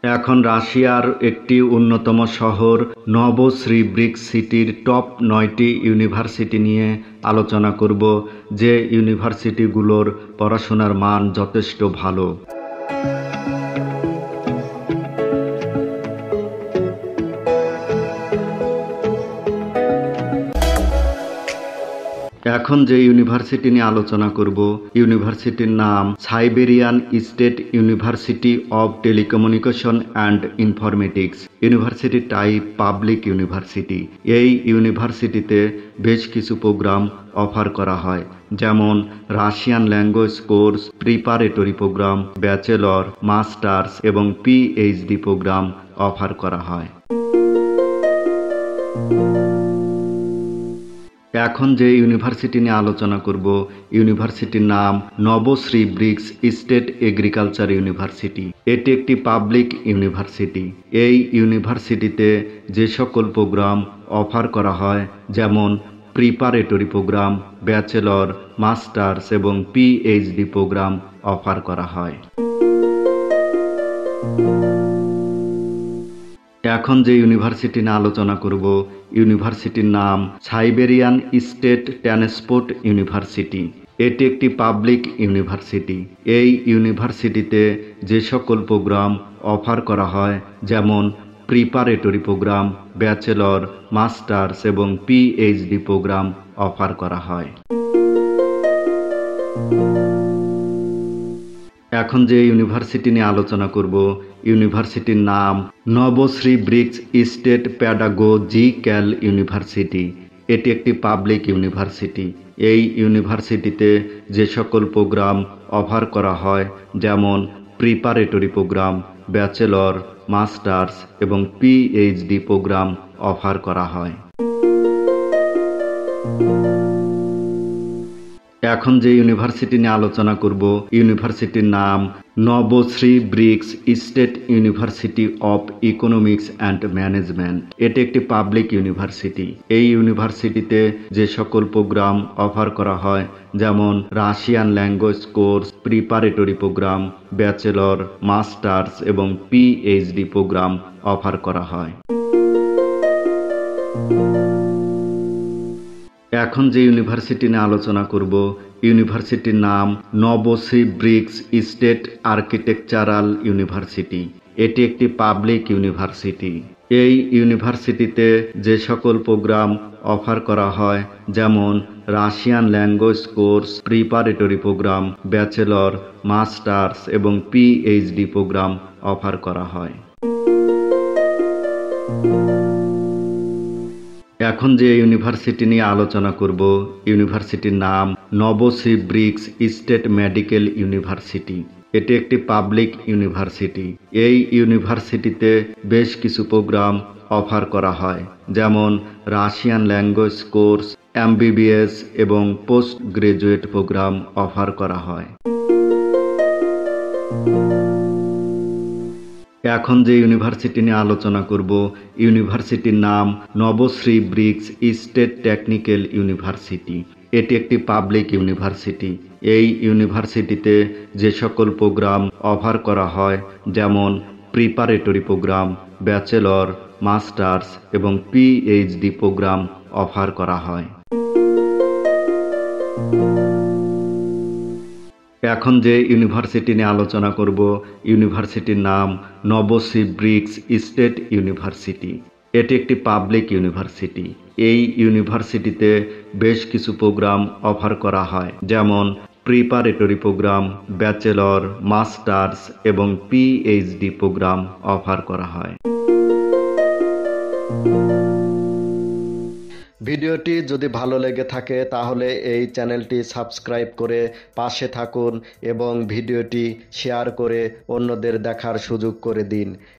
এখন রাশিয়ার একটি অন্যতম শহর নভোসিবির্স্ক সিটির টপ ৯টি ইউনিভার্সিটি নিয়ে আলোচনা করব, যে ইউনিভার্সিটিগুলোর পড়াশোনার মান যথেষ্ট ভালো। এখন যে ইউনিভার্সিটি নিয়ে আলোচনা করব, ইউনিভার্সিটির নাম Siberian State university of Telecommunication and Informatics. University type public university. এই ইউনিভার্সিটিতে বেশ কিছু প্রোগ্রাম অফার করা হয়, যেমন Russian language course, preparatory programme, bachelor, masters এবং পিএইচডি প্রোগ্রাম অফার করা হয়। এখন যে ইউনিভার্সিটি নিয়ে আলোচনা করব, ইউনিভার্সিটির নাম নভোসিবির্স্ক স্টেট এগ্রিকালচার ইউনিভার্সিটি। এটি একটি পাবলিক ইউনিভার্সিটি। এই ইউনিভার্সিটিতে যে সকল প্রোগ্রাম অফার করা হয়, যেমন প্রিপারেটরি প্রোগ্রাম, ব্যাচেলর, মাস্টার্স এবং পিএইচডি প্রোগ্রাম অফার করা হয়। এখন যে ইউনিভার্সিটি নিয়ে আলোচনা করব, ইউনিভার্সিটির নাম সাইবেরিয়ান স্টেট ট্রান্সপোর্ট ইউনিভার্সিটি। এটি একটি পাবলিক ইউনিভার্সিটি। এই ইউনিভার্সিটিতে যে সকল প্রোগ্রাম অফার করা হয়, যেমন প্রিপারেটরি প্রোগ্রাম, ব্যাচেলর, মাস্টার্স এবং পিএইচডি প্রোগ্রাম অফার করা হয়। এখন যে ইউনিভার্সিটি নিয়ে আলোচনা করব, ইউনিভার্সিটির নাম নভোসিবির্স্ক স্টেট প্যাডাগোজিক্যাল ইউনিভার্সিটি। এটি একটি পাবলিক ইউনিভার্সিটি। এই ইউনিভার্সিটিতে যে সকল প্রোগ্রাম অফার করা হয়, যেমন প্রিপারেটরি প্রোগ্রাম, ব্যাচেলর, মাস্টার্স এবং পিএইচডি প্রোগ্রাম অফার করা হয়। এখন যে ইউনিভার্সিটি নিয়ে আলোচনা করব, ইউনিভার্সিটির নাম Novosibirsk state university of economics and management. এটি একটি পাবলিক ইউনিভার্সিটি। এই ইউনিভার্সিটিতে যে সকল প্রোগ্রাম অফার করা হয়, যেমন Russian language course, preparatory programme, bachelor, masters এবং পিএইচডি প্রোগ্রাম অফার করা হয়। এখন যে ইউনিভার্সিটি নিয়ে আলোচনা করব, ইউনিভার্সিটির নাম নভোসিবির্স্ক স্টেট আর্কিটেকচারাল ইউনিভার্সিটি। এটি একটি পাবলিক ইউনিভার্সিটি। এই ইউনিভার্সিটিতে যে সকল প্রোগ্রাম অফার করা হয়, যেমন Russian language course, preparatory programme, bachelor, masters এবং পিএইচডি প্রোগ্রাম অফার করা হয়। এখন যে ইউনিভার্সিটি নিয়ে আলোচনা করব, ইউনিভার্সিটির নাম নভোসিবির্স্ক স্টেট মেডিকেল ইউনিভার্সিটি। এটি একটি পাবলিক ইউনিভার্সিটি। এই ইউনিভার্সিটিতে বেশ কিছু প্রোগ্রাম অফার করা হয়, যেমন রাশিয়ান ল্যাঙ্গুয়েজ কোর্স, এমবিবিএস এবং পোস্ট গ্রাজুয়েট প্রোগ্রাম অফার করা হয়। এখন যে ইউনিভার্সিটি নিয়ে আলোচনা করব, ইউনিভার্সিটির নাম নভোসিবির্স্ক স্টেট টেকনিক্যাল ইউনিভার্সিটি। এটি একটি পাবলিক ইউনিভার্সিটি। এই ইউনিভার্সিটিতে যে সকল প্রোগ্রাম অফার করা হয়, যেমন প্রিপারেটরি প্রোগ্রাম, ব্যাচেলর, মাস্টার্স এবং পিএইচডি প্রোগ্রাম অফার করা হয়। এখন যে ইউনিভার্সিটি নিয়ে আলোচনা করব, ইউনিভার্সিটির নাম নভোসিবির্স্ক স্টেট ইউনিভার্সিটি। এটি একটি পাবলিক ইউনিভার্সিটি। এই ইউনিভার্সিটিতে বেশ কিছু প্রোগ্রাম অফার করা হয়, যেমন প্রিপারেটরি প্রোগ্রাম, ব্যাচেলর, মাস্টার্স এবং পিএইচডি প্রোগ্রাম অফার করা হয়। ভিডিওটি যদি ভালো লেগে থাকে তাহলে এই চ্যানেলটি সাবস্ক্রাইব করে পাশে থাকুন এবং ভিডিওটি শেয়ার করে অন্যদের দেখার সুযোগ করে দিন।